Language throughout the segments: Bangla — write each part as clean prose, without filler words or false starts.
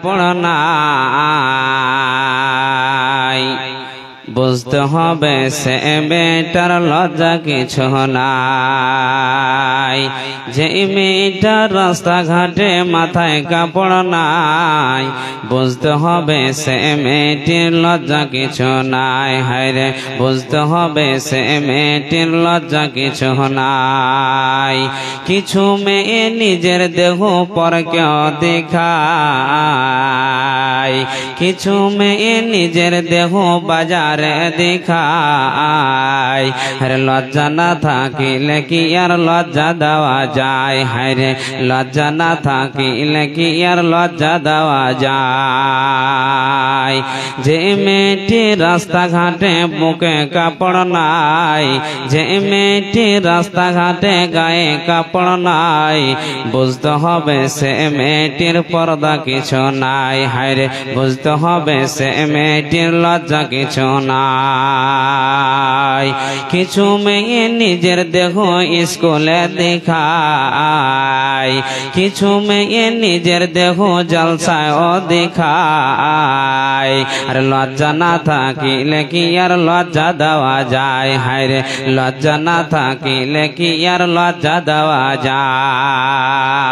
পড়নাই বুঝতে হবে সে মেয়েটার লজ্জা কিছু নাই। যে মেয়েটার রাস্তাঘাটে মাথায় কাপড় নাই বুঝতে হবে সে মেয়েটির লজ্জা কিছু নাই। হায়রে বুঝতে হবে সে মেয়েটির লজ্জা কিছু নাই। কিছু মেয়ে নিজের দেহ পরকেও দেখায়, কিছু মেয়ে নিজের দেহ বাজার দেখায়। আরে লজ্জা না থাকিলে কি আর লজ্জা দেওয়া যায়? হায়রে লজ্জা না থাকিলে কি আর লজ্জা দেওয়া যায়? যে মেয়েটি রাস্তাঘাটে বুকে কাপড় নাই, যে মেয়েটি রাস্তাঘাটে গায়ে কাপড় নাই বুঝতে হবে সে মেয়েটির পর্দা কিছু নাই। হায়রে বুঝতে হবে সে মেয়েটির লজ্জা কিছু নাই। কিছু মেয়ে নিজের দেহ স্কুলে দেখায়, কিছু মেয়ে নিজের দেহ জলসায় দেখায়। আর লজ্জা না থাকিলে কি আর লজ্জা দেওয়া যায়? হায়রে লজ্জা না থাকিলে কি আর লজ্জা দেওয়া যায়?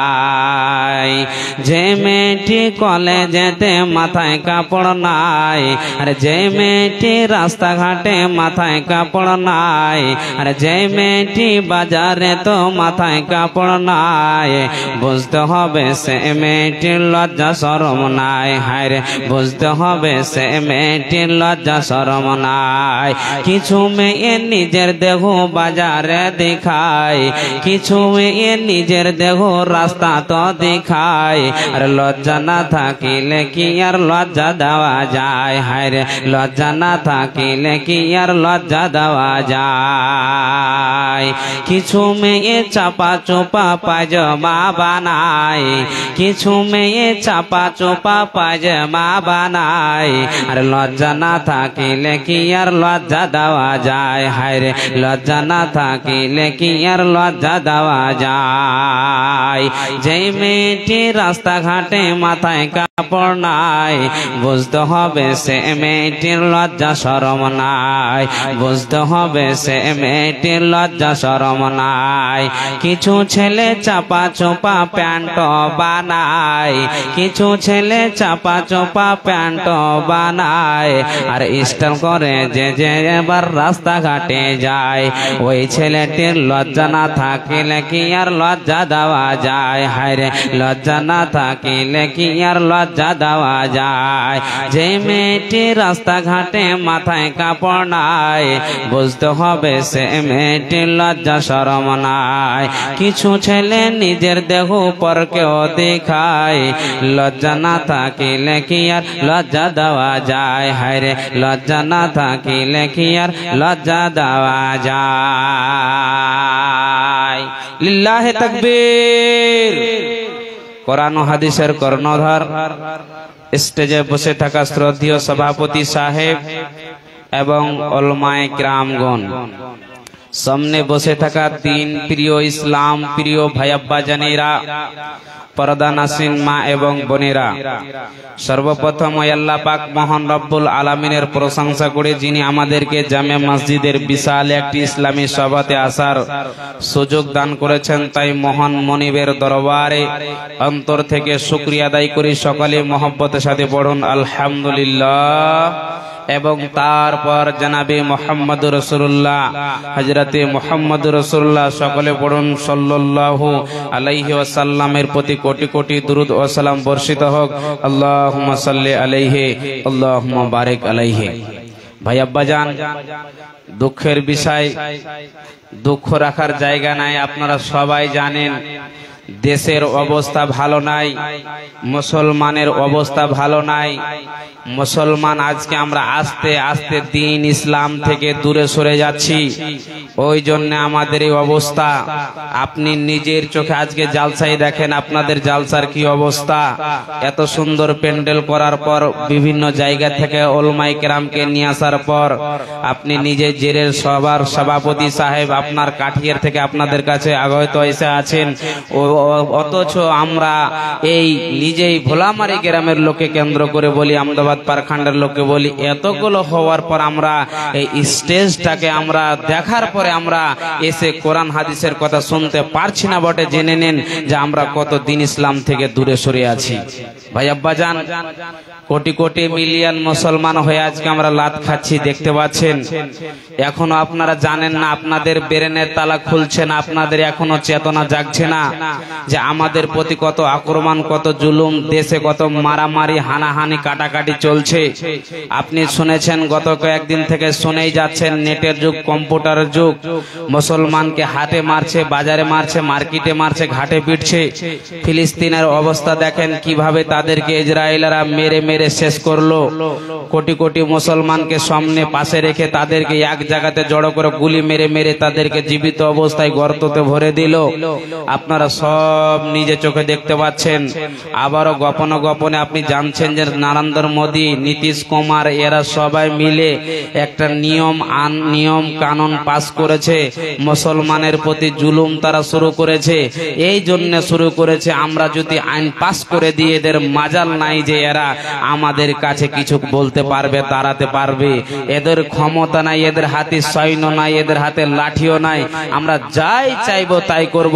যে মেয়েটি কলেজেতে মাথায় কাপড় নাই, আর যে মেয়েটি রাস্তাঘাটে মাথায় কাপড় নাই, আর যে মেয়েটি বাজারে তো মাথায় কাপড় নাই বুঝতে হবে সে মেয়েটির লজ্জা শরম নাই। হায়রে বুঝতে হবে সে মেয়েটির লজ্জা শরম নাই। কিছু মেয়ে নিজের দেহ বাজারে দেখায়, কিছু মেয়ে নিজের দেহ রাস্তা তো দেখায়। আর লজ্জা না থাকিলে কি আর লজ্জা দেওয়া যায়? হায়রে লজ্জা না থাকিলে কি আর লজ্জা দেওয়া যায়? কিছু মেয়ে চাপা চোপা পায়জামা বানায়, কিছু মেয়ে চাপা চোপা পায়জামা বানায়। আর লজ্জা না থাকিলে কি আর লজ্জা দেওয়া যায়? হায়রে লজ্জা না থাকিলে কি আর লজ্জা দেওয়া যায়? যে মেয়েটি রাস্তাঘাটে মাথায় কাপড় নাই বুঝতে হবে সে মেয়েটির লজ্জা শরম নাই। বুঝতে হবে সে মেয়েটির লজ্জা শরম নাই। কিছু ছেলে চাপা চোপা প্যান্ট বানায়, কিছু ছেলে চাপা চোপা প্যান্ট বানায়। আর স্টাইল করে যে এবার রাস্তাঘাটে যায় ওই ছেলেটির লজ্জা না থাকিলে কি আর লজ্জা দেওয়া যায়? হায়রে লজ্জা না থাকিলে কি আর লজ্জা দেওয়া যায়? যে মেয়েটি রাস্তাঘাটে মাথায় কাপড় নাই বুঝতে হবে সে মেয়েটির লজ্জা শরম নাই। কিছু ছেলে নিজের দেহ পরকেও দেখায়, লজ্জা না থাকিলে কি আর লজ্জা দেওয়া যায়? হায়রে লজ্জা না থাকিলে কি আর লজ্জা দেওয়া যায়? লিল্লাহে তাকবীর। কোরআন ও হাদিসের কর্ণধার স্টেজে বসে থাকা শ্রদ্ধেয় সভাপতি সাহেব এবং উলামায়ে কিরামগণ, সামনে বসে থাকা দিন প্রিয় ইসলাম প্রিয় ভাই আব্বাজানেরা, পর্দানাসীন মা এবং বোনেরা, সর্বপ্রথম আল্লাহ পাক মহান রব্বুল আলামিনের প্রশংসা করে যিনি আমাদেরকে জামে মসজিদের বিশাল একটি ইসলামী সভাতে আসার সুযোগ দান করেছেন, তাই মহান মনিবের দরবারে অন্তর থেকে শুকরিয়া আদায় করি। সকলে মহব্বতের সাথে পড়ুন আলহামদুলিল্লাহ। এবং তারপর জনাবে মুহাম্মদুর রাসূলুল্লাহ হযরতে মুহাম্মদুর রাসূলুল্লাহ সকলে পড়ুন সাল্লাল্লাহু আলাইহি ওয়াসাল্লামের প্রতি কোটি কোটি দুরূদ ও সালাম বর্ষিত হোক। আল্লাহুম্মা সাল্লি আলাইহি আল্লাহুম্মা বারিক আলাইহি। ভাই আব্বাজান, দুঃখের বিষয়, দুঃখ রাখার জায়গা নাই। আপনারা সবাই জানেন দেশের অবস্থা ভালো নাই, মুসলমানের অবস্থা ভালো নাই। মুসলমান আজকে আমরা আস্তে আস্তে দিন ইসলাম থেকে দূরে সরে যাচ্ছি, ওই জন্য আমাদের এই অবস্থা। আপনি নিজের চোখে আজকে জালসাই দেখেন, আপনাদের জালসার কি অবস্থা। এত সুন্দর প্যান্ডেল করার পর, বিভিন্ন জায়গা থেকে উলামায়ে কেরামকে নিয়ে আসার পর, আপনি নিজে জেরের সবার সভাপতি সাহেব আপনার কাঠিয়ার থেকে আপনাদের কাছে আগত এসে আছেন, অথচ আমরা এই নিজেই ভোলামারি গ্রামের লোককে কেন্দ্র করে বলি, আহমেদাবাদ পারখণ্ডের লোককে বলি, এতগুলো হওয়ার পর আমরা এই স্টেজটাকে আমরা দেখার পরে আমরা এসে কোরআন হাদিসের কথা শুনতে পারছি না বটে। জেনে নেন যে আমরা কত দিন ইসলাম থেকে দূরে সরে আছি। ভাই আব্বাজান, কোটি কোটি মিলিয়ন মুসলমান হয়ে আজকে আমরা লাত খাচ্ছি, দেখতে পাচ্ছেন। এখনো আপনারা জানেন না, আপনাদের ব্রেনের তালা খুলছে না, আপনাদের এখনো চেতনা জাগছে না যে আমাদের প্রতি কত আক্রমণ, কত জুলুম, দেশে কত মারামারি, হানাহানি, কাটাকাটি চলছে। আপনি শুনেছেন, গত কয়েকদিন থেকে শুনেই যাচ্ছেন, নেটের যুগ, কম্পিউটারের যুগ, মুসলমানকে হাটে মারছে, বাজারে মারছে, মার্কেটে মারছে, ঘাটে পিটছে। ফিলিস্তিনের অবস্থা দেখেন কিভাবে তাদেরকে ইসরায়েলরা মেরে মেরে শেষ করলো। কোটি কোটি মুসলমানকে সামনে পাশে রেখে তাদেরকে এক জায়গাতে জড়ো করে গুলি মেরে মেরে তাদেরকে জীবিত অবস্থায় গর্ততে ভরে দিল। আপনারা সব নিজে চোখে দেখতে পাচ্ছেন। আবারও গোপনে গোপনে আপনি জানছেন যে নরেন্দ্র মোদী, নীতিশ কুমার এরা সবাই মিলে একটা নিয়ম কানুন পাস করেছে, মুসলমানের প্রতি জুলুম তারা শুরু করেছে। এই জন্য শুরু করেছে, আমরা যদি আইন পাস করে দিয়ে এদের মাজাল নাই যে এরা আমাদের কাছে কিছু বলতে পারবে, দাঁড়াতে পারবে। এদের ক্ষমতা নাই, এদের হাতে সৈন্য নাই, এদের হাতে লাঠিও নাই, আমরা যাই চাইবো তাই করব।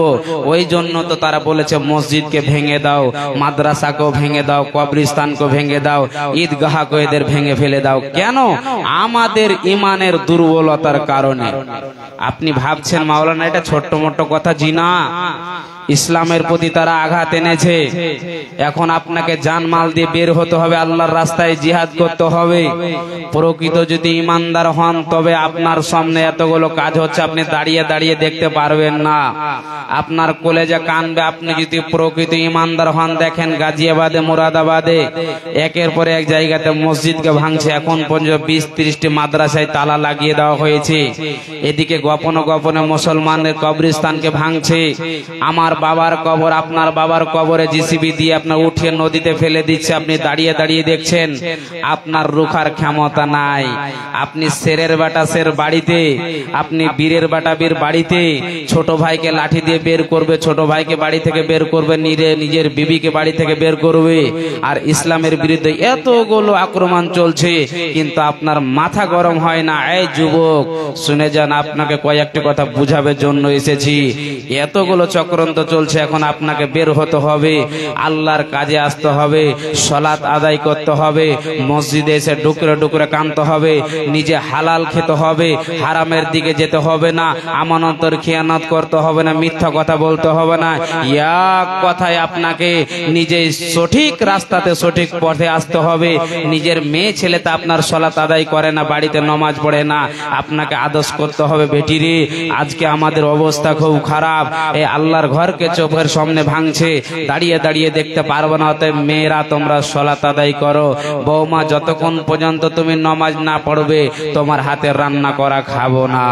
ওই জন্য তো তারা বলেছে মসজিদকে ভেঙে দাও, মাদ্রাসাকেও ভেঙে দাও, কবরস্থানকে ভেঙে দাও, ঈদগাহকে এদের ভেঙে ফেলে দাও। কেন? আমাদের ইমানের দুর্বলতার কারণে। আপনি ভাবছেন মাওলানা এটা ছোট্ট মোট্ট কথা? জি না, ইসলামের প্রতি তারা আঘাত এনেছে। এখন আপনাকে জানমাল দিয়ে বের হতে হবে, আল্লাহর রাস্তায় জিহাদ করতে হবে। প্রকৃত যদি ইমানদার হন তবে আপনার সামনে এতগুলো কাজ হচ্ছে, আপনি দাঁড়িয়ে দাঁড়িয়ে দেখতে পারবেন না, আপনার কলেজে কানবে। আপনি যদি প্রকৃত ইমানদার হন, দেখেন গাজিয়াবাদে, মুরাদাবাদে একের পর এক জায়গাতে মসজিদকে ভাঙছে। এখন পর্যন্ত 20-30টি মাদ্রাসায় তালা লাগিয়ে দেওয়া হয়েছে। এদিকে গোপনে গোপনে মুসলমানদের কবরস্থানকে ভাঙছে। আমার বাবার কবর, আপনার বাবার কবরে জিসিবি দিয়ে আপনার উঠিয়ে নদীতে ফেলে দিচ্ছে। আপনি দাঁড়িয়ে দাঁড়িয়ে দেখছেন, আপনার রুখার ক্ষমতা নাই। আপনি শেরের বাটা শের বাড়িতে, আপনি বীরের বাটা বীর বাড়িতে, ছোট ভাইকে লাঠি দিয়ে বের করবে, ছোট ভাইকে বাড়ি থেকে বের করবে, নিজের বিবিকে বাড়ি থেকে বের করবে। আর ইসলামের বিরুদ্ধে এতগুলো আক্রমণ চলছে, কিন্তু আপনার মাথা গরম হয় না। এই যুবক শুনে যান, আপনাকে কয়েকটি কথা বুঝাবার জন্য এসেছি। এতগুলো চক্রান্ত চলছে, এখন আপনাকে বের হতে হবে, আল্লাহর কাজে আসতে হবে, সালাত আদায় করতে হবে, মসজিদে এসে ডুকরে ডুকরে কাঁদতে হবে, নিজে হালাল খেতে হবে, হারামের দিকে যেতে হবে না, আমানতের খেয়ানত করতে হবে না, মিথ্যা কথা বলতে হবে না। এক কথায় আপনাকে নিজে সঠিক রাস্তাতে, সঠিক পথে আসতে হবে। নিজের মেয়ে ছেলেতে আপনার সালাত আদায় করে না, বাড়িতে নামাজ পড়ে না, আপনাকে আদর্শ করতে হবে। বেটিরে, আজকে আমাদের অবস্থা খুব খারাপ। এই আল্লাহর ঘরকে চোখের সামনে ভাঙছে, দাঁড়িয়ে দাঁড়িয়ে দেখতে পারবো না। অতএব মেয়েরা, তোমরা সালাত আদায় করো। বৌমা, যতক্ষণ পর্যন্ত তুমি নামাজ না পড়বে তোমার হাতের রান্না করা খাবো না।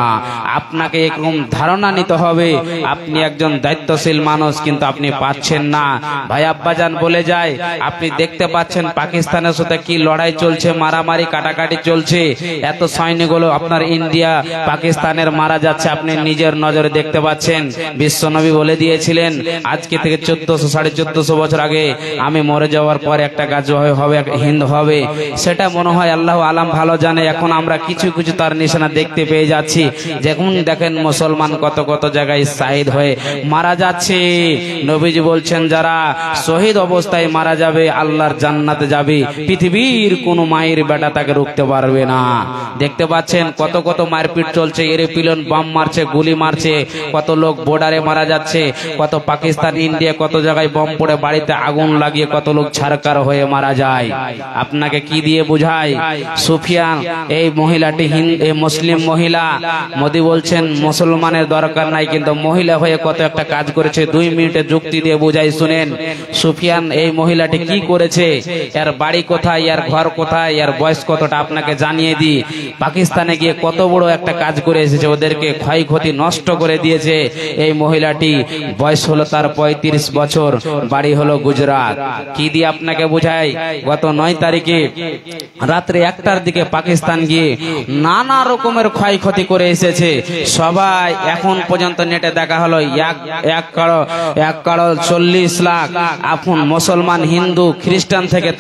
আপনাকে এরকম ধারণা নিতে হবে আপনি একজন দায়িত্বশীল মানুষ, কিন্তু আপনি পাচ্ছেন না। ভাই আব্বাজান বলে যায়, আপনি দেখতে পাচ্ছেন পাকিস্তানের সাথে কি লড়াই চলছে, মারামারি কাটাকাটি চলছে। এত সৈনিকগুলো আপনার ইন্ডিয়া পাকিস্তানের মারা যাচ্ছে, আপনি নিজের নজরে দেখতে পাচ্ছেন। বিশ্বনবী বলে দিয়েছিলেন, আজকে থেকে 1400-1450 বছর আগে আমি মরে যাওয়ার পর একটা গাজওয়া হবে, হিন্দ হবে। সেটা মনে হয় আল্লাহ আলাম ভালো জানে। এখন আমরা কিছু কিছু তার নিশানা দেখতে পেয়ে যাচ্ছি। যেমন দেখেন মুসলমান কত কত জায়গায় শহীদ হয়ে মারা যাচ্ছে। নবীজি বলছেন, যারা শহীদ অবস্থায় মারা যাবে আল্লাহর জান্নাতে যাবে, পৃথিবীর কোনো মায়ের বেটা তাকে রুখতে পারবে না। দেখতে পাচ্ছেন কত কত মারপিট চলছে, এরোপ্লেন বাম মারছে, গুলি মারছে, কত লোক বর্ডারে মারা যাচ্ছে, কত পাকিস্তান, ইন্ডিয়া, কত জায়গায় বম পড়ে বাড়িতে আগুন লাগিয়ে কত লোক ছারকার হয়ে মারা যায়। আপনাকে কি দিয়ে বুঝায়? সুফিয়ান, এই মহিলাটি মুসলিম মহিলা। মোদী বলছেন মুসলমানের দরকার নাই, কিন্তু মহিলা হয়ে কত একটা কাজ করেছে। 2 মিনিটে যুক্তি দিয়ে বুঝাই, শুনেন। সুফিয়ান, এই মহিলাটি কি করেছে, এর বাড়ি কোথায়, এর ঘর কোথায়, এর বয়স কতটা আপনাকে জানিয়ে দি। পাকিস্তানে গিয়ে কত বড় একটা কাজ করে এসেছে, ওদেরকে ক্ষয়ক্ষতি নষ্ট করে দিয়েছে। এই মহিলাটি বয়স হলো তার 35 বছর, বাড়ি হলো গুজরাট। কি দিয়ে আপনাকে বোঝাই, গত 9 তারিখে রাত্রে 1টার দিকে পাকিস্তান গিয়ে নানা রকমের ক্ষয়ক্ষতি করে এসেছে। সবাই এখন পর্যন্ত নেটে দেখা হলো 1 কারোর 40 লাখ আপন মুসলমান, হিন্দু, খ্রিস্টান থেকে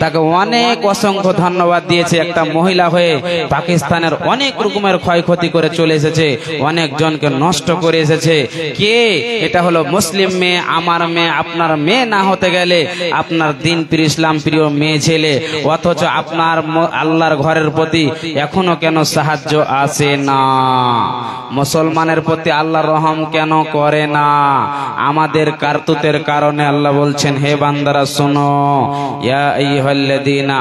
তাকে অনেক অসংখ্য ধন্যবাদ দিয়েছে। একটা মহিলা হয়ে পাকিস্তানের অনেক রকমের ক্ষয়ক্ষতি করে চলে এসেছে, অনেক জনকে নষ্ট করে এসেছে। কে? এটা হলো মুসলিম মেয়ে, আমার মেয়ে, আপনার মেয়ে না হতে গেলে আপনার দিন প্রিয় ইসলাম প্রিয় মেয়ে ছেলে, অথচ আপনার আল্লাহর ঘরের প্রতি এখনো কেন সাহায্য আসে না? মুসলমানের প্রতি আল্লাহর রহম কেন করে না? আমাদের কারতুতের কারণে। আল্লাহ বলছেন, হে বান্দারা শোনো, ইয়া আইয়ুহাল্লাযীনা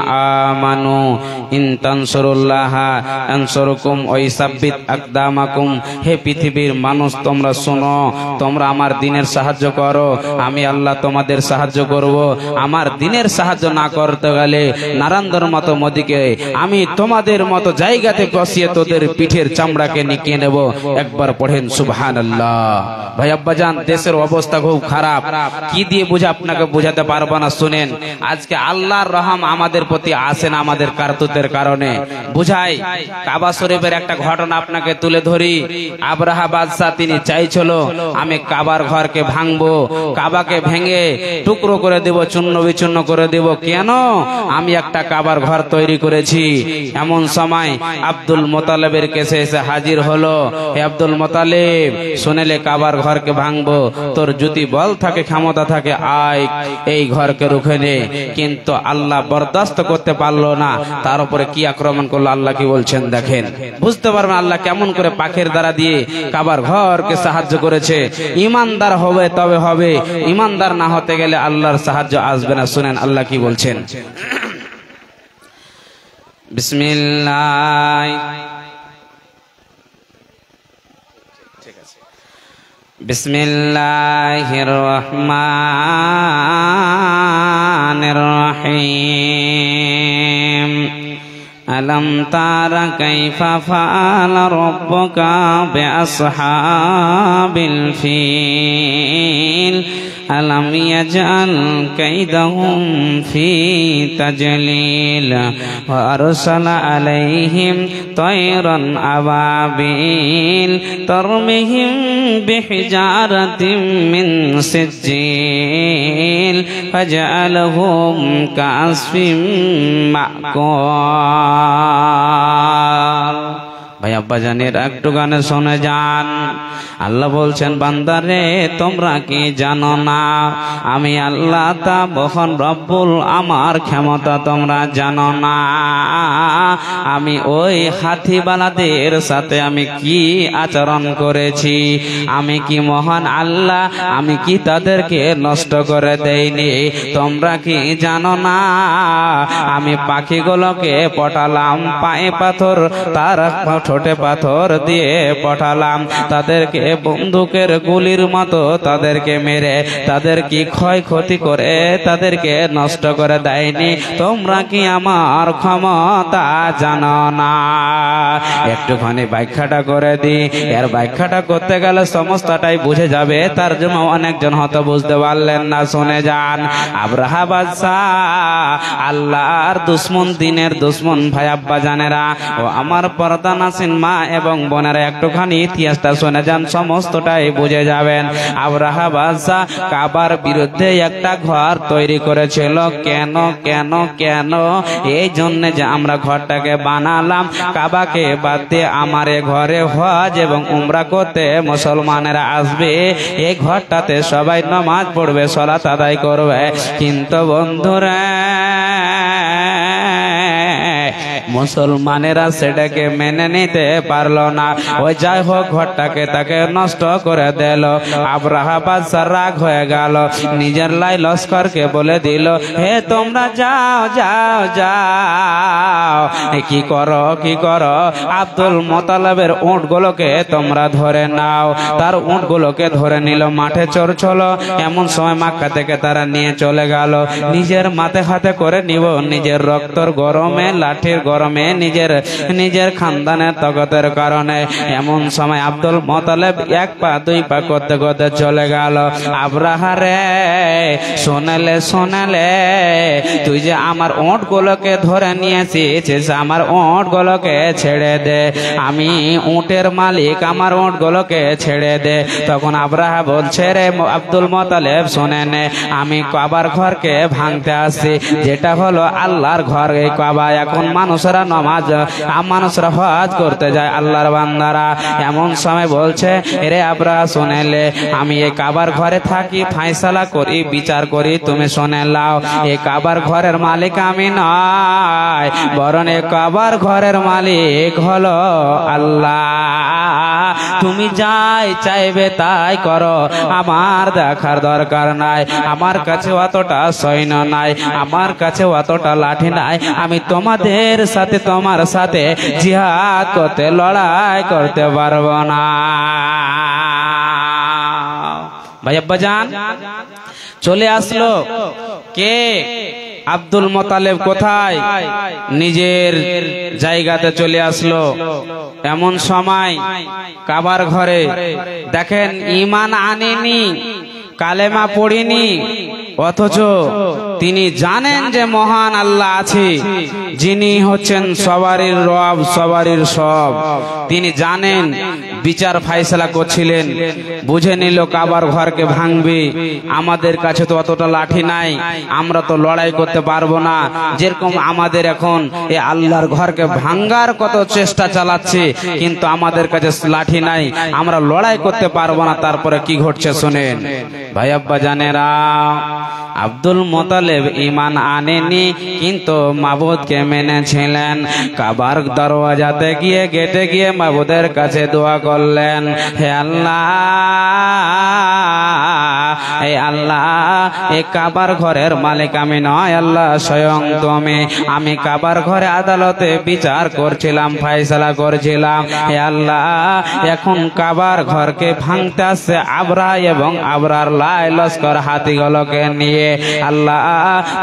আমানু ইন তানসুরুল্লাহা ইয়ানসুরকুম ওয়া ইসাব্বিত আকদামাকুম। হে পৃথিবীর মানুষ, তোমরা শোনো, তোমরা আমার দ্বীনের সাহায্য করো, আমি আল্লাহ তোমাদের সাহায্য করব। আমার দ্বীনের সাহায্য না করতে গেলে নারান্দর মতো মোদিকে আমি তোমাদের মতো জায়গাতে বসিয়ে তোদের পিঠের চামড়াকে নিকিয়ে নেব। একবার পড়েন সুবহানাল্লাহ। ভাই আব্বাজান, দেশের অবস্থা খুব খারাপ। কি দিয়ে বুঝা আপনাকে বোঝাতে পারবো না। শুনেন, আজকে আল্লাহর রহম আমাদের প্রতি আসে না আমাদের কারতুতের কারণে। বুঝাই, কাবা শরীফের একটা ঘটনা আপনাকে তুলে ধরি। আবরাহা বাদশাহ তিনি চাইছিল আমি কাবার ঘরকে ভাঙবো, কাবাকে ভেঙে টুকরো করে দেব, চূর্ণ বিচূর্ণ করে দেব। কেন? আমি একটা কাবার ঘর তৈরি করেছি। এমন সময় আব্দুল মোতালেবের কাছে এসে হাজির হলো, হে আব্দুল মোতালেব, শুনেলে কাবার ঘরকে ভাঙবো, তোর যদি বল থাকে, ক্ষমতা থাকে, আয় এই ঘরকে রুখে নে। কিন্তু আল্লাহ বরদাস্ত করতে পারলো না, তার উপরে কি আক্রমণ করলো আল্লাহ কি বলছেন দেখেন। বুঝতে পারবেন আল্লাহ কেমন করে পাখের দ্বারা দিয়ে কাবার ঘরকে সাহায্য করেছে। ইমানদার হবে তবে হবে, ইমানদার না হতে গেলে আল্লাহর সাহায্য আসবে না। শুনেন আল্লাহ কি বলছেন। বিসমিল্লাহ, বিসমিল্লাহির রহমানির রহিম। আলম তারা কাইফা ফাআলা রাব্বুকা বিআসহাবিল ফিল আলম ইয়াজআল কাইদাহুম ফি তাজলিল ওয়া আরসালা আলাইহিম তায়রান আবাবিল তারমিহিম বিহিজারাতিন মিন সিজ্জিল ফাজআলাহুম কাআসফিম মাকুল। ভাই আব্বাজানের একটু গানে শুনে যান। আল্লাহ বলছেন, বান্দারে তোমরা কি জানো না আমি আল্লাহ তা বহন রব্বুল, আমার ক্ষমতা তোমরা জানো না। আমি ওই হাতিবালাদের সাথে আমি কি আচরণ করেছি, আমি কি মহান আল্লাহ, আমি কি তাদেরকে নষ্ট করে দেইনি। তোমরা কি জানো না আমি পাখিগুলোকে পটালাম পায়ে পাথর, তার ঠোঁটে পাথর দিয়ে পটালাম, তাদেরকে বন্দুকের গুলির মতো তাদেরকে মেরে তাদের কি ক্ষয়ক্ষতি করে তাদেরকে নষ্ট করে দেয়নি। তোমরা কি আমার ক্ষমতা জানো না? একটুখানি ব্যাখ্যাটা করে দি। এর ব্যাখ্যাটা করতে গেলে সমস্তটাই বুঝে যাবে, তার জন্য অনেকজন হয়তো বুঝতে পারলেন না। শুনে যান। আবরাহা বাদশাহ আল্লাহর দুশ্মন, দিনের দুশ্মন। ভাই আব্বা জানেরা ও আমার পর্দা নাসিন মা এবং বোনেরা, একটুখানি ইতিহাসটা শুনে যান, সমস্তটাই বুঝে যাবেন। আবরাহা বাদশাহ কাবার বিরুদ্ধে একটা ঘর তৈরি করেছিল। কেন কেন কেন? এই জন্য যে আমরা ঘরটাকে বানালাম, কাবাকে বাদ দিয়ে আমার ঘরে হজ এবং উমরা করতে মুসলমানেরা আসবে, এই ঘরটাতে সবাই নামাজ পড়বে, সালাত আদায় করবে। কিন্তু বন্ধুরা, মুসলমানেরা সেটাকে মেনে নিতে পারলো না। ওই যাই হোক, ঘরটাকে তাকে নষ্ট করে দিল। আবরাহা বাদশাহ রাগ হয়ে গেল, নিজের লাই লস্করকে বলে দিল, হে তোমরা যাও যাও যাও, কি করো কি করো, আব্দুল মোতালেবের উটগুলোকে তোমরা ধরে নাও। তার উটগুলোকে ধরে নিল, মাঠে চড়ছিল। এমন সময় মক্কা থেকে তারা নিয়ে চলে গেল। নিজের মাথে হাতে করে নিব, নিজের রক্তর গরমে, লাঠির গরমে গরমে নিজের খানদানের তকতের কারণে এমন সময় আব্দুল মুত্তালিব এক পা দুই পা করতে করতে চলে গেল। আব্রাহা রে শোনালে তুই যে আমার উটগুলোকে ধরে নিয়েছিস, আমার উটগুলোকে ছেড়ে দে, আমি উটের মালিক, আমার উটগুলোকে ছেড়ে দে। তখন আব্রাহা বলছে, রে আব্দুল মুত্তালিব শুনে নে, আমি কাবার ঘরকে ভাঙতে আসছি, যেটা হলো আল্লাহর ঘর। এই কাবা এখন মানুষরা মানুষরা হজ করতে যায়, আল্লাহর বান্দারা। এমন সময় বলছে, রে আব্রাহা শুনেলে, আমি এই কাবার ঘরে থাকি, ফায়সালা করি, বিচার করি, তুমি শুনে লাও, এই কাবার ঘরের মালিক আমি নয়, বরং এই কাবার ঘরের মালিক হলো আল্লাহ। তুমি যাই চাইবে তাই করো, আমার দেখার দরকার নাই, আমার কাছে অতটা সৈন্য নাই, আমার কাছে অতটা লাঠি নাই, আমি তোমাদের সাথে তোমার সাথে জিহাদ করতে লড়াই করতে পারবো না। ভাই আব্বাজান চলে আসলো কে? আব্দুল মুত্তালিব কোথায়? নিজের জায়গাতে চলে আসলো। এমন সময় কাবার ঘরে দেখেন ঈমান আনেনি, কালেমা পড়িনি, অথচ তিনি জানেন যে মহান আল্লাহ আছে, যিনি হচ্ছেন সবারই রব, সবারই সব। তিনি জানেন, বিচার ফায়সালা করছিলেন, বুঝে নিল কাবার ঘরকে ভাঙবে। আমাদের কাছে তো অতটা লাঠি নাই, আমরা তো লড়াই করতে পারবো না। যেরকম আমাদের এখন এই আল্লাহর ঘরকে ভাঙ্গার কত চেষ্টা চালাচ্ছে, কিন্তু আমাদের কাছে লাঠি নাই, আমরা লড়াই করতে পারবো না। তারপরে কি ঘটছে শুনেন ভাই আব্বা জানেরা। আব্দুল মুত্তালিব ঈমান আনেনি, কিন্তু মাবুদকে মেনেছিলেন। কাবার দরওয়াজাতে গিয়ে গেটে গিয়ে মাবুদের কাছে দোয়া করলেন, হে আল্লাহ, হে আল্লাহ, এই কাবার ঘরের মালিক আমি নয়, আল্লাহ স্বয়ং তুমি। আমি কাবার ঘরে আদালতে বিচার করছিলাম, ফায়সালা করছিলাম, হে আল্লাহ, এখন কাবার ঘরকে ভাঙতে আসছে আবরাহা এবং আবরার লাই লস্কর হাতিগুলোকে নিয়ে। আল্লাহ,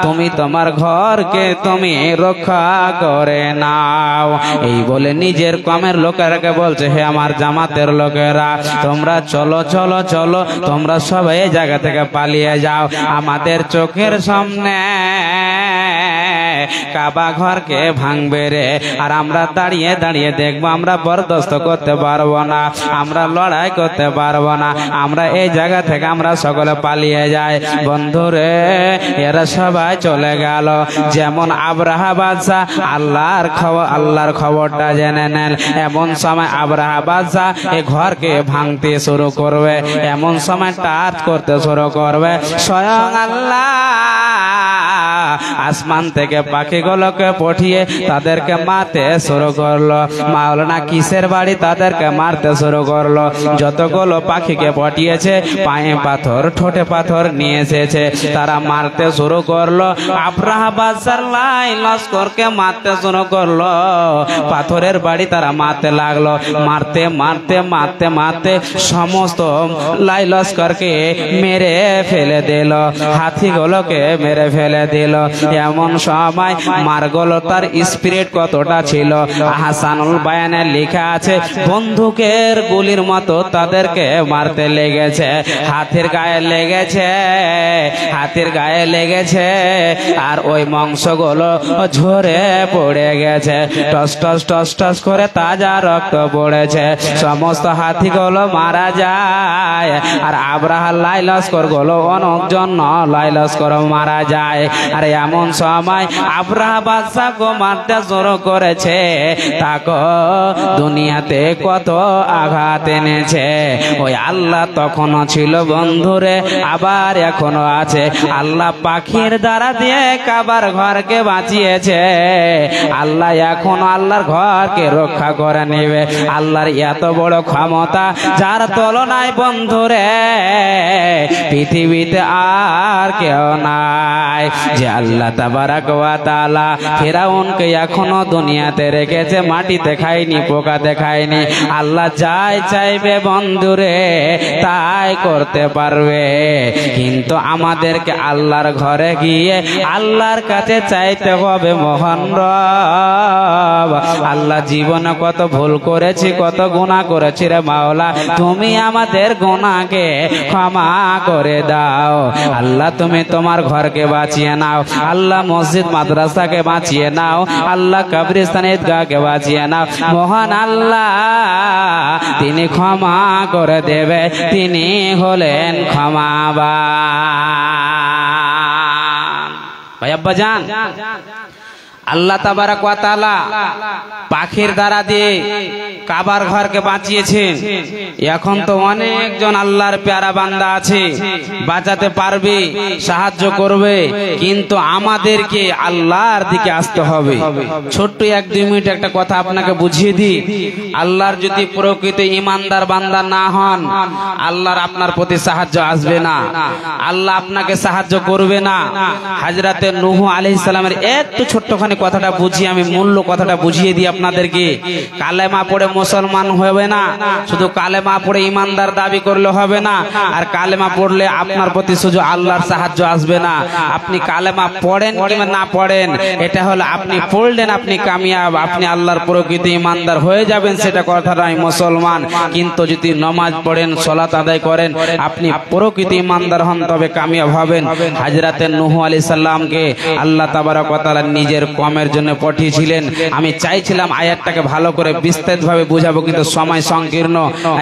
তুমি তোমার ঘরকে তুমি রক্ষা করে নাও। এই বলে নিজের কমের লোকেরাকে বলছে, হে আমার জামাতের লোকেরা, তোমরা চলো চলো চলো, তোমরা সবাই এই জায়গা থেকে পালিয়ে যাও, আমাদের চোখের সামনে কাবা ঘরকে ভাঙবে রে। আর আমরা দাঁড়িয়ে দাঁড়িয়ে দেখবো, আমরা বরদাস্ত করতে পারবো না, আমরা লড়াই করতে পারবো না, আমরা এই জায়গা থেকে আমরা সকলে পালিয়ে যাই। বন্ধুরে, এরা সবাই চলে গেল। যেমন আবরাহা বাদশাহ আল্লাহর খবরটা জেনে নেন, এমন সময় আবরাহা বাদশাহ এই ঘরকে ভাঙতে শুরু করবে। এমন সময় টাচ করতে শুরু করবে, স্বয়ং আল্লাহ আসমান থেকে পাখিগুলোকে পাঠিয়ে তাদেরকে মারতে শুরু করলো। মাওলানা কিসের বাড়ি তাদেরকে মারতে শুরু করলো। যতগুলো পাখিকে পাঠিয়েছে, পায়ে পাথর ঠোঁটে পাথর নিয়ে এসেছে, তারা মারতে শুরু করলো। আবরাহা বাদশার লাই লস্করকে মারতে শুরু করলো। পাথরের বাড়ি তারা মারতে লাগলো। মারতে মারতে মারতে মারতে সমস্ত লাই লস্করকে মেরে ফেলে দিল, হাতিগুলোকে মেরে ফেলে দিল। এমন সময় মার্গলতার স্পিরিট কতটা ছিল, হাসানুল বায়ানে লেখা আছে, বন্দুকের গুলির মতো তাদেরকে মারতে লেগেছে। হাতির গায়ে লেগেছে, হাতির গায়ে লেগেছে, আর ওই মাংসগুলো ঝরে পড়ে গেছে। টস টস টস টস করে তাজা রক্ত পড়েছে। সমস্ত হাতিগুলো মারা যায়, আর আবরাহার লাই লস্কর গুলো অনেকজন লাই লস্কর মারা যায়। আর এমন সময় আবরাহা বাদশা গো মারতে শুরু করেছে, তাকে দুনিয়াতে কত আঘাত এনেছে। ওই আল্লাহ তখনও ছিল বন্ধুরে, আবার এখনো আছে। আল্লাহ পাখির দ্বারা দিয়ে কাবার ঘরকে বাঁচিয়েছে। আল্লাহ এখন আল্লাহর ঘরকে রক্ষা করে নেবে। আল্লাহর এত বড় ক্ষমতা, যার তুলনায় বন্ধুরে পৃথিবীতে আর কেউ নাই। যে আল্লাহ তাবারাক ওয়া তাআলা ফিরাউনকে এখনো দুনিয়াতে রেখেছে, মাটিতে খায়নি, পোকাতে খায়নি। আল্লাহ যাই চাইবে বন্ধুরে তাই করতে পারবে, কিন্তু আমাদেরকে আল্লাহর ঘরে গিয়ে আল্লাহর কাছে চাইতে হবে মহান রব। আল্লাহ জীবনে কত ভুল করেছি, কত গুনাহ করেছি রে মাওলা, তুমি আমাদের গুনাহকে ক্ষমা করে দাও। আল্লাহ তুমি তোমার ঘরকে বাঁচিয়ে নাও, আল্লাহ মসজিদ মাদ্রাসাকে বাঁচিয়ে নাও, আল্লাহ কবরস্থান ঈদগাহকে বাঁচিয়ে নাও। মহান আল্লাহ তিনি ক্ষমা করে দেবে, তিনি হলেন ক্ষমাবান। ভাই আব্বা জান, আল্লাহ তাবারাক ওয়া তাআলা পাখির দ্বারা দিয়ে কাবার ঘরকে বাঁচিয়েছেন। এখন তো অনেকজন আল্লাহর প্যারা বান্দা আছে, বাঁচাতে পারবে, সাহায্য করবে, কিন্তু আমাদেরকে আল্লাহর দিকে আসতে হবে। ছোট্ট 1-2 মিনিট একটা কথা আপনাকে বুঝিয়ে দিই। আল্লাহর যদি প্রকৃত ইমানদার বান্দা না হন, আল্লাহর আপনার প্রতি সাহায্য আসবে না, আল্লাহ আপনাকে সাহায্য করবে না। হযরতে নূহ আলাইহিস সালামের একটু ছোট্টখানি কথাটা বুঝিয়ে আমি মূল্য কথাটা বুঝিয়ে দিই আপনাদেরকে। কালেমা পড়ে মুসলমান হবে না, শুধু কালেমা পড়ে ইমানদার দাবি করলে হবে না, আর কালেমা পড়লে আপনার প্রতি শুধু আল্লাহর সাহায্য আসবে না। আপনি কালেমা পড়েন কিংবা না পড়েন, এটা হলো আপনি পড়লেন আপনি কামিয়াব, আপনি আল্লাহর প্রকৃত ইমানদার হয়ে যাবেন, সেটা কথা নয় মুসলমান। কিন্তু যদি নামাজ পড়েন, সালাত আদায় করেন, আপনি প্রকৃত ইমানদার হন, তবে কামিয়াব হবেন। হযরতে নূহ আলাইহিস সালামকে আল্লাহ তাবারক ওয়া তাআলা নিজের কমের জন্য পাঠিয়েছিলেন। আমি চাইছিলাম আয়াতটাকে ভালো করে বিস্তারিতভাবে বুঝাবো, কিন্তু সময় সংকীর্ণ,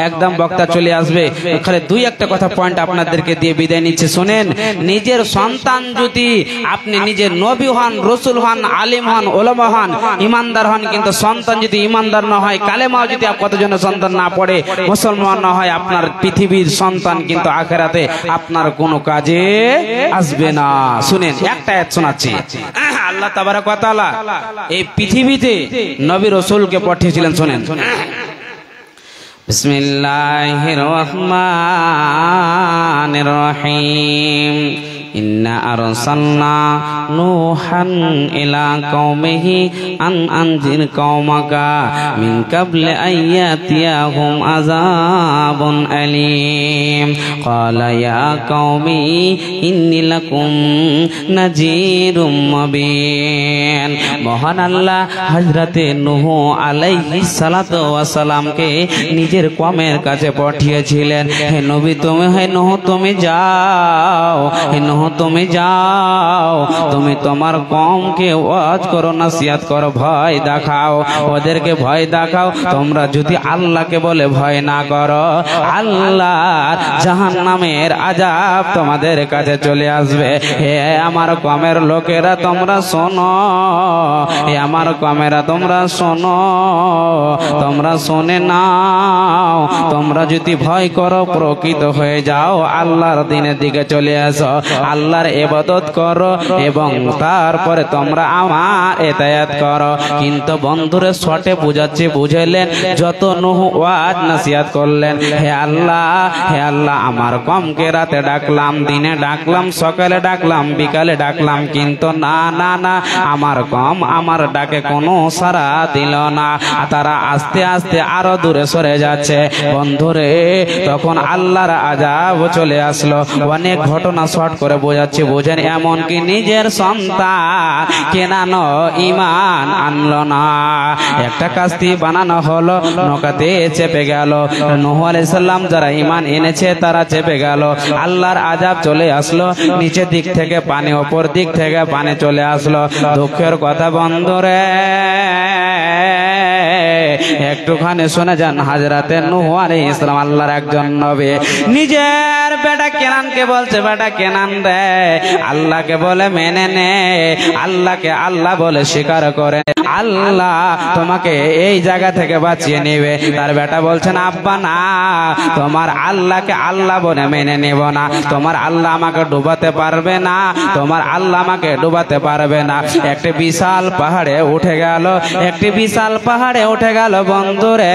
একদম বক্তা চলে আসবে। খালি 2-1টা কথা পয়েন্ট আপনাদেরকে দিয়ে বিদায় নিচ্ছে। শুনেন, নিজের সন্তান যদি আপনি নিজের নবী হন, রসুল হন, আলিম হন, ওলামা হন, ইমানদার হন, কিন্তু সন্তান যদি ইমানদার না হয়, কালেমাও যদি কতজন সন্তান না পড়ে, মুসলমান না হয়, আপনার পৃথিবীর সন্তান কিন্তু আখিরাতে আপনার কোনো কাজে আসবে না। শুনেন, একটা আয়াত শোনাচ্ছি। আল্লাহ তাবারক ওয়া তাআলা এই পৃথিবীতে নবী রাসূলকে পাঠিয়েছিলেন। শুনেন, বিসমিল্লাহির রহমানির রহিম। ইন্না আরসালনা নূহান ইলা কওমিহি আন আনজির কওমাকা মিন ক্বাবলি আইয়াতিয়াহুম আযাবুন আলীম ক্বালা ইয়া কওমি ইন্নী লাকুম নাযীরুম মুবিন। মহান আল্লাহ হযরতে নূহ আলাইহিস সালাতু ওয়াস সালামকে নিজের কওমের কাছে পাঠিয়েছিলেন। হে নবী, হে নূহ তুমি যাও, হে নূহ তুমি যাও, তুমি তোমার কওমকে ওয়াজ করো, নসিহত করো, ভয় দেখাও, ওদেরকে ভয় দেখাও। তোমরা যদি আল্লাহকে বলে ভয় না করো, আল্লাহর জাহান্নামের আযাব তোমাদের কাছে চলে আসবে। হে আমার কওমের লোকেরা তোমরা শোনো, হে আমার কওমেরা তোমরা শোনো, তোমরা শুনে নাও। তোমরা যদি ভয় করো, প্রকৃত হয়ে যাও, আল্লাহর দ্বীনের দিকে চলে আসো, আল্লাহর ইবাদত করো, এবং তারপরে তোমরা আমার ইতায়াত করো। কিন্তু বন্ধুরে শর্টে বুঝাচ্ছি, বুঝাইলেন। যত নূহ ওয়াজ নসিহত করলেন, হে আল্লাহ, হে আল্লাহ, আমার কওমকে রাতে ডাকলাম, দিনে ডাকলাম, সকালে ডাকলাম, বিকালে ডাকলাম, কিন্তু না না না, আমার কওম আমার ডাকে কোনো সাড়া দিল না। তারা আস্তে আস্তে আরো দূরে সরে যাচ্ছে। বন্ধুরে তখন আল্লাহর আযাব চলে আসলো। অনেক ঘটনা শর্ট করে বোঝাচ্ছি, বোঝেন। এমনকি নিজের সন্তান কেনানো ঈমান আনলো না, একটা কাস্তি বানানো হলো, নৌকাতে চেপে গেল। নূহ আলাইহিস সালাম যারা ঈমান এনেছে তারা চেপে গেল। আল্লাহর আযাব চলে আসলো, নিচের দিক থেকে পানি, উপর দিক থেকে পানি চলে আসলো। দুঃখের কথা বন্ধুরে, একটুখানি শুনে যান। হযরতে নূহ আলাইহিস সালাম আল্লাহর একজন নবী, নিজের বেটা কেনানকে বলছে, বেটা কেনান রে, আল্লাহকে বলে মেনে নে, আল্লাহকে আল্লাহ বলে স্বীকার করে, আল্লাহ তোমাকে এই জায়গা থেকে বাঁচিয়ে নেবে। তার বেটা বলছেন আব্বা না, তোমার আল্লাহকে আল্লাহ বলে মেনে নেব না, তোমার আল্লাহ আমাকে ডুবাতে পারবে না, তোমার আল্লাহ আমাকে ডুবাতে পারবে না। একটি বিশাল পাহাড়ে উঠে গেল, একটি বিশাল পাহাড়ে উঠে গেল বন্ধুরে।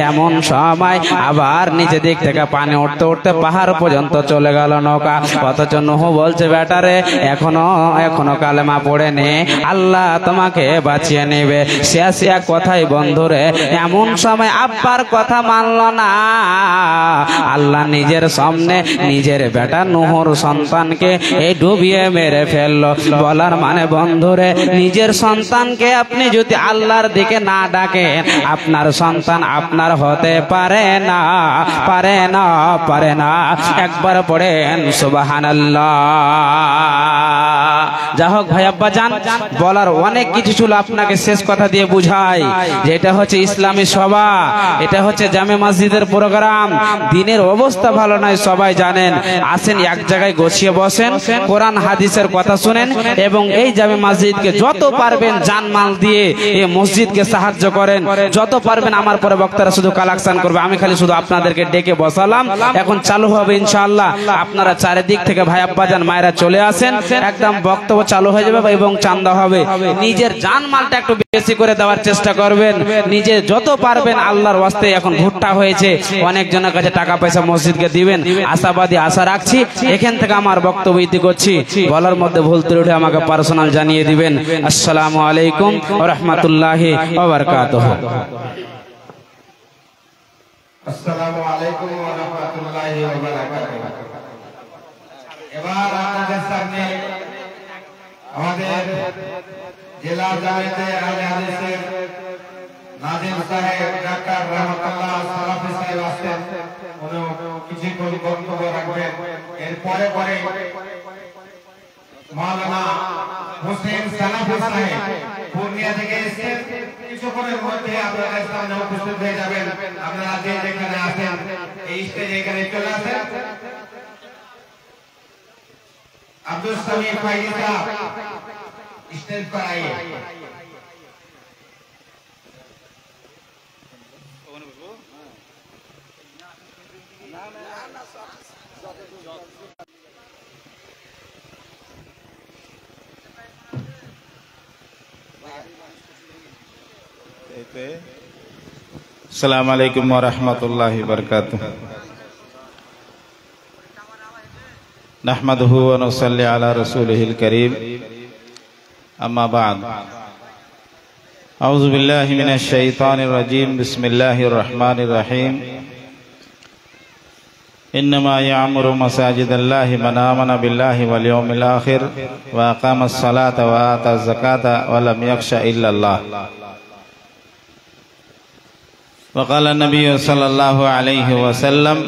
এমন সময় আবার নিচে দিক থেকে পানি উঠতে উঠতে পাহাড় পর্যন্ত চলে গেল নৌকা। অথচ নূহ বলছে বেটারে এখনো কালেমা পড়ে নে, আল্লাহ তোমাকে বাঁচিয়ে নেবে। শেষ এক কথাই বন্ধুরে, এমন সময় আব্বার কথা মানল না। আল্লাহ নিজের সামনে নিজের বেটা নূহর সন্তানকে এই ডুবিয়ে মেরে ফেললো। বলার মানে বন্ধুরে, নিজের সন্তানকে আপনি যদি আল্লাহর দিকে না ডাকেন, আপনার সন্তান আপনার হতে পারে না, পারে না, পারে না। একবার পড়েন সুবহানাল্লাহ। যা হোক ভাই আব্বা জান, বলার অনেক কিছু ছিল, আপনাকে শেষ কথা দিয়ে বুঝাই যে এটা হচ্ছে ইসলামী সভা, এটা হচ্ছে জামে মসজিদের প্রোগ্রাম। দিনের অবস্থা ভালো নয় সবাই জানেন, আসেন এক জায়গায় গোছিয়ে বসেন, কোরআন হাদিসের কথা শুনেন এবং এই জামে মসজিদকে যত পারবেন জানমাল দিয়ে এই মসজিদকে সাহায্য করেন। যত পারবেন, আমার পরে বক্তারা শুধু কালেকশন করবে, আমি খালি শুধু আপনাদেরকে ডেকে বসালাম। এখন চালু হবে ইনশাআল্লাহ। আপনারা চারিদিক থেকে ভাই আব্বাজান মায়েরা চলে আসেন, একদম বক্তব্য চালু হয়ে যাবে এবং চান্দা হবে। নিজের জানমালটা একটু বেশি করে দেওয়ার চেষ্টা করবেন, নিজে যত পারবেন আল্লাহর ওয়াস্তে। এখন ভুট্টা হয়েছে, অনেক জনের কাছে টাকা পয়সা মসজিদকে দিবেন, আশাবাদী আশা রাখছি। এখান থেকে আমার বক্তব্য ইতি করছি, বলার মধ্যে ভুল ত্রুটি আমাকে পার্সোনাল জানিয়ে দিবেন। আসসালামু আলাইকুম ওয়া রাহমাতুল্লাহি ওয়া বারাকাতুহু। আসসালামু আলাইকুম ওয়া রাহমাতুল্লাহি ওয়া বারাকাতুহু। এবার আপনাদের সামনে আমাদের জেলা জামিয়াতে আহলে হাদিসের নাজিম সাহেব ডাক্তার রহমাতুল্লাহ সালাফি সাহেব আসেন, উনি কিছু বক্তব্য রাখবেন। এরপরে মাওলানা হোসেন সালাফি সাহেব পূর্ণিয়া থেকে এসেছেন, কিছুক্ষণের মধ্যে আপনাদের সামনে উপস্থিত হয়ে যাবেন। আপনারা যে যেখানে আছেন এই স্টেজে এখানে চলে আসেন। अब्दुल समीर फाइजी साहब स्टेज पर आइए। अस्सलामु अलैकुम व रहमतुल्लाहि व बरकातुहू। नहमदुहु व नुसल्ली अला रसूलिहिल करीम, अम्मा बाद। औज़ु बिल्लाहि मिनश शैतानिर रजीम, बिस्मिल्लाहिर रहमानिर रहीम। इन्नमा यअमुरु मसाजिदल्लाहि मन आमन बिल्लाहि वल यौमिल आखिर व अक़ामस सलाता व आतaz ज़काता व लम यख्शा इल्लल्लाह। व क़ाला नबिय्यु सल्लल्लाहु अलैहि वसल्लम,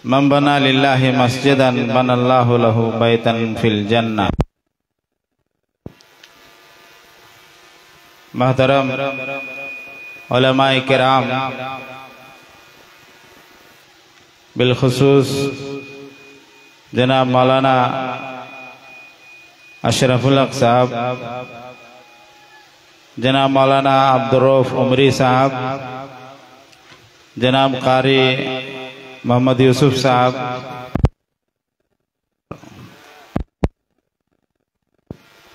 मन बना लिल्लाहि मस्जिदन बनल्लाहु लहु बैतन फिल जन्नह। महतरम उलमाए किराम, बिलखुसूस जनाब मौलाना अशरफुल हक साहब, जनाब मौलाना अब्दुर रऊफ उमरी साहब, जनाब कारी मोहम्मद यूसुफ साहब,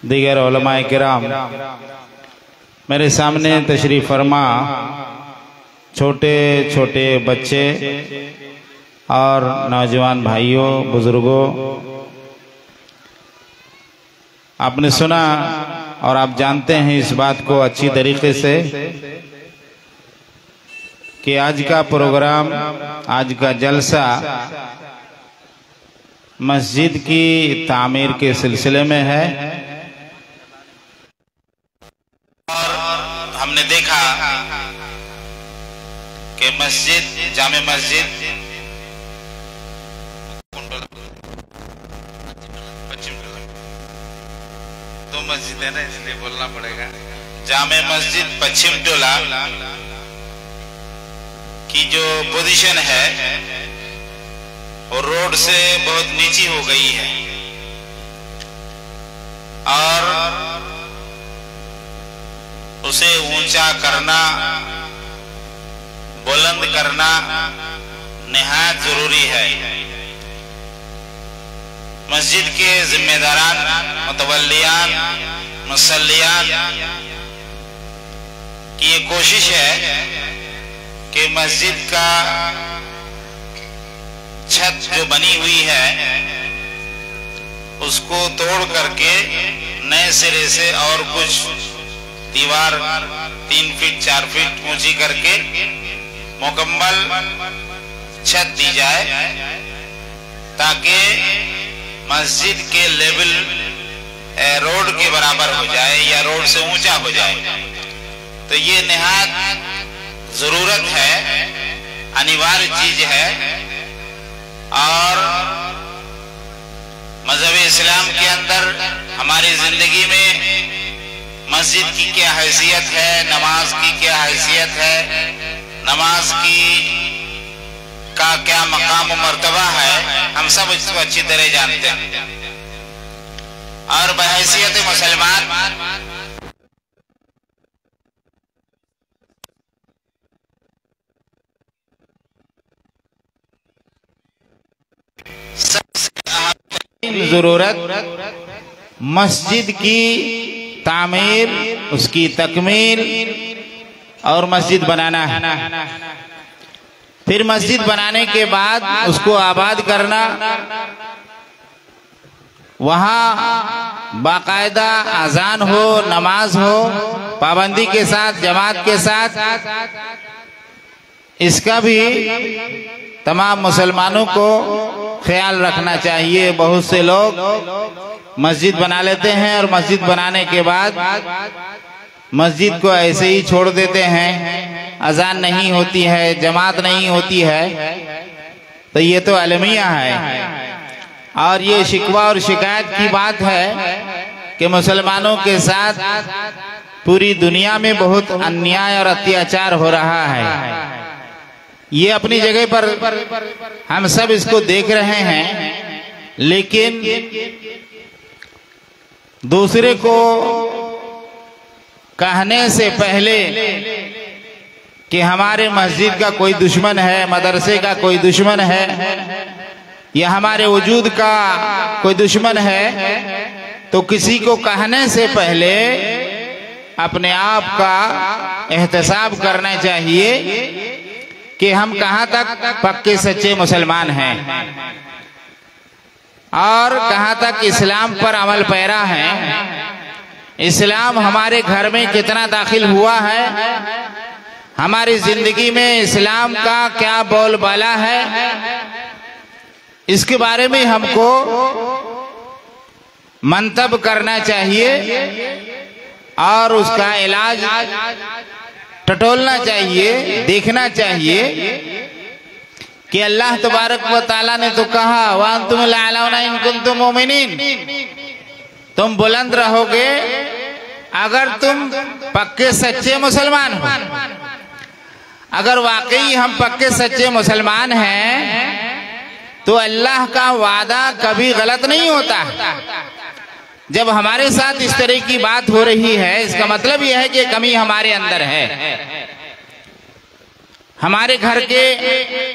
दीगर उलमाए किराम, मेरे सामने तशरीफ फरमा, छोटे छोटे बच्चे और नौजवान भाइयों, बुजुर्गों, आपने सुना और आप जानते हैं इस बात को अच्छी तरीके से कि आज का प्रोग्राम, आज का जलसा मस्जिद की तामीर के सिलसिले में है। और हमने देखा कि मस्जिद, जामे मस्जिद तो मस्जिद है ना, इसलिए बोलना पड़ेगा। जामे मस्जिद पश्चिम टोला की जो पोजीशन है वो रोड से बहुत नीची हो गई है और ऊंचा करना, बुलंद करना निहायत जरूरी है। मस्जिद के जिम्मेदारान, मुतवल्लियान, मुसल्लियान की ये कोशिश है कि मस्जिद का छत जो बनी हुई है उसको तोड़ करके नए सिरे से और कुछ दीवार 3 फीट 4 फीट ऊंची करके मुकम्मल छत दी जाए, ताकि मस्जिद के लेवल रोड के बराबर हो जाए या रोड से ऊंचा हो जाए। तो ये निहायत जरूरत है, अनिवार्य चीज है। और मजहब इस्लाम के अंदर हमारी जिंदगी में मस्जिद की क्या हैसियत है, नमाज की क्या हैसियत है, नमाज का क्या मकाम और मर्तबा है, हम सब इसको अच्छी तरह जानते हैं। और बहैसियत मुसलमान जरूरत मस्जिद की तामीर, उसकी तकमील और मस्जिद बनाना है। फिर मस्जिद बनाने के बाद उसको आबाद करना, वहाँ बाकायदा अजान हो, नमाज हो, पाबंदी के साथ, जमात के साथ। इसका भी तमाम मुसलमानों को ख्याल रखना चाहिए। बहुत से लोग मस्जिद बना लेते हैं और मस्जिद बनाने के बाद मस्जिद को ऐसे ही छोड़ देते हैं, अजान नहीं होती है, जमात नहीं होती है। तो ये तो अलमिया है और ये शिकवा और शिकायत की बात है कि मुसलमानों के साथ पूरी दुनिया में बहुत अन्याय और अत्याचार हो रहा है। ये अपनी जगह पर हम सब इसको देख रहे हैं, लेकिन दूसरे को कहने से पहले कि हमारे मस्जिद का कोई दुश्मन है, मदरसे का कोई दुश्मन है या हमारे वजूद का कोई दुश्मन है, तो किसी को कहने से पहले अपने आप का एहतसाब करना चाहिए कि हम कहाँ तक पक्के सच्चे मुसलमान हैं और कहाँ तक इस्लाम पर अमल पैरा हैं। इस्लाम हमारे घर में कितना दाखिल हुआ है, हमारी जिंदगी में इस्लाम का क्या बोलबाला है, इसके बारे में हमको मंतब करना चाहिए और उसका इलाज टटोलना चाहिए, देखना चाहिए कि अल्लाह तबारक व तआला ने तो कहा वा अंतुम लअलौना इन कुंतुम मुमिनीन, तुम बुलंद रहोगे अगर तुम पक्के सच्चे मुसलमान हो। अगर वाकई हम पक्के सच्चे मुसलमान हैं तो अल्लाह का वादा कभी गलत नहीं होता। जब हमारे साथ इस तरह की बात हो रही है, इसका मतलब यह है कि कमी हमारे अंदर है। हमारे घर के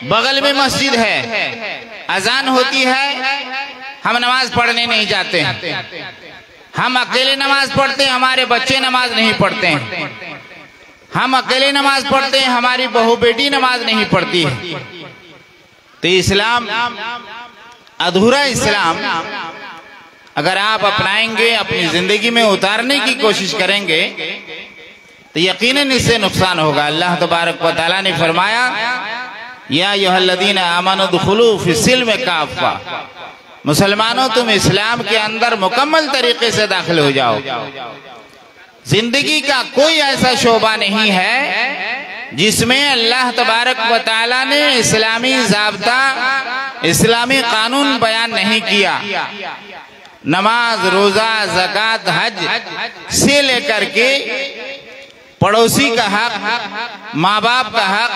बगल में मस्जिद है, अजान होती है, हम नमाज पढ़ने नहीं जाते हैं, हम अकेले नमाज पढ़ते हैं, हमारे बच्चे नमाज नहीं पढ़ते हैं, हम अकेले नमाज पढ़ते हैं, हमारी बहू बेटी नमाज नहीं पढ़ती है। तो इस्लाम अधूरा इस्लाम अगर आप अपनाएंगे, अपनी जिंदगी में उतारने की कोशिश करेंगे तो यकीनन इससे नुकसान होगा। अल्लाह तबारक व तआला ने फरमाया या अय्युहल्लज़ीना आमनू दुखुलू फिस्सिल्म काफ़ा, मुसलमानों तुम इस्लाम के अंदर मुकम्मल तरीके से दाखिल हो जाओ। जिंदगी का कोई ऐसा शोबा नहीं है जिसमें अल्लाह तबारक व तआला ने इस्लामी ज़ाब्ता, इस्लामी कानून बयान नहीं किया। नमाज, रोजा, ज़कात, हज से लेकर के पड़ोसी का हक, माँ बाप का हक,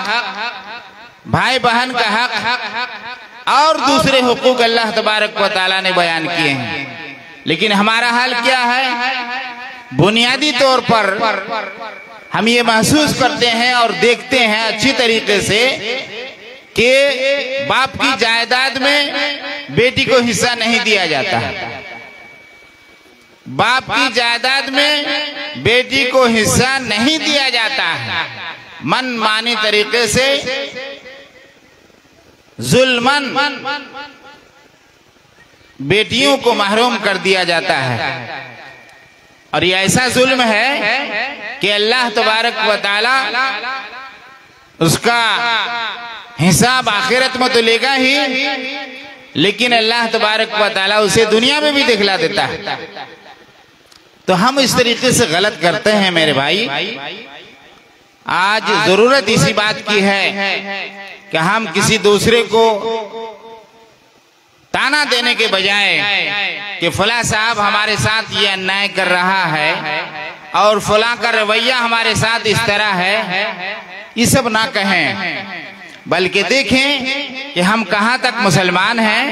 भाई बहन का हक और दूसरे हुकूक अल्लाह तबारक व तआला ने बयान किए हैं। लेकिन हमारा हाल क्या है? बुनियादी तौर पर हम ये महसूस करते हैं और देखते हैं अच्छी तरीके से कि बाप की जायदाद में बेटी को हिस्सा नहीं दिया जाता है। बाप की जायदाद में बेटी को हिस्सा नहीं दिया जाता है। मनमानी तरीके से जुल्मन बेटियों को महरूम कर दिया जाता है। और ये ऐसा जुल्म है कि अल्लाह तबारक व तआला उसका हिसाब आखिरत में तो लेगा ही, लेकिन अल्लाह तबारक व तआला उसे दुनिया में भी दिखला देता है। तो हम इस तरीके से गलत करते हैं मेरे भाई। आज जरूरत इसी बात की है कि हम किसी दूसरे को ताना देने के बजाय कि फला साहब हमारे साथ ये अन्याय कर रहा है और फला का रवैया हमारे साथ इस तरह है, ये सब ना कहें, बल्कि देखें कि हम कहाँ तक मुसलमान हैं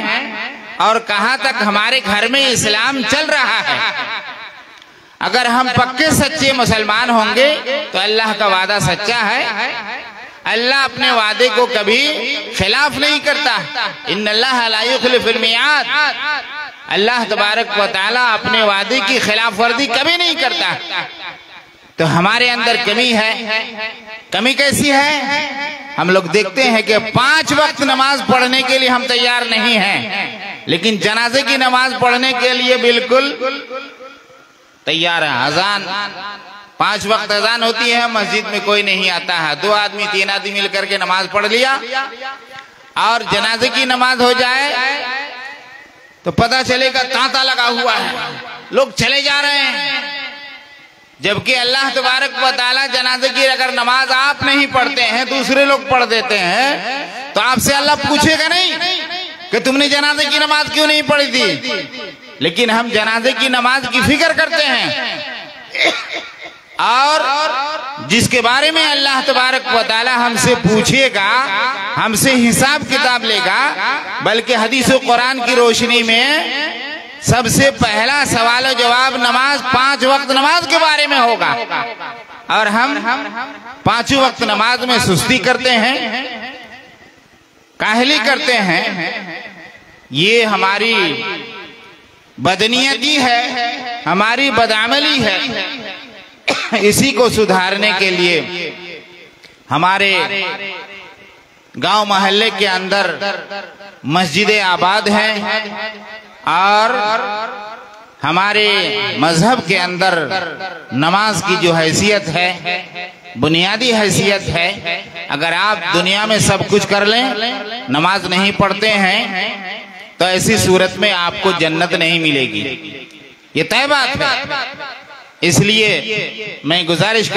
और कहाँ तक हमारे घर में इस्लाम चल रहा है। अगर हम पक्के सच्चे मुसलमान होंगे तो अल्लाह का वादा सच्चा है। अल्लाह अपने वादे को कभी खिलाफ नहीं करता। इन्नल्लाह ला युखलिफुल मियाद। अल्लाह तबारक व तआला अपने वादे की खिलाफ वर्जी कभी नहीं करता। तो हमारे अंदर कमी है। कमी कैसी है? हम लोग देखते हैं कि 5 वक्त नमाज पढ़ने के लिए हम तैयार नहीं हैं, लेकिन जनाजे की नमाज पढ़ने के लिए बिल्कुल तैयार है। अजान 5 वक्त अजान होती है, मस्जिद में कोई नहीं आता है। 2 आदमी 3 आदमी मिलकर के नमाज पढ़ लिया और जनाजे की नमाज हो जाए तो पता चलेगा तांता लगा हुआ है, लोग चले जा रहे हैं। जबकि अल्लाह तबारक व तआला जनाजे की अगर नमाज आप नहीं पढ़ते हैं, दूसरे लोग पढ़ देते हैं, तो आपसे अल्लाह पूछेगा नहीं कि तुमने जनाजे की नमाज क्यों नहीं पढ़ी थी। लेकिन हम जनाजे की नमाज की फिक्र करते हैं और जिसके बारे में अल्लाह तबारक व तआला हमसे पूछेगा, हमसे हिसाब किताब लेगा, बल्कि हदीस और कुरान की रोशनी में सबसे पहला सवाल और जवाब नमाज 5 वक्त नमाज के बारे में होगा। और हम 5 वक्त नमाज में सुस्ती करते हैं, काहली करते हैं। ये हमारी बदनीयती है, हमारी बदअमली है। इसी को सुधारने के लिए हमारे गांव मोहल्ले के अंदर मस्जिदें आबाद हैं और हमारे मजहब के अंदर नमाज की जो हैसियत है, बुनियादी हैसियत है। अगर आप दुनिया में सब कुछ कर लें, नमाज नहीं पढ़ते हैं, तो ऐसी सूरत में आपको जन्नत नहीं मिलेगी। ये तय बात है। इसलिए मैं गुजारिश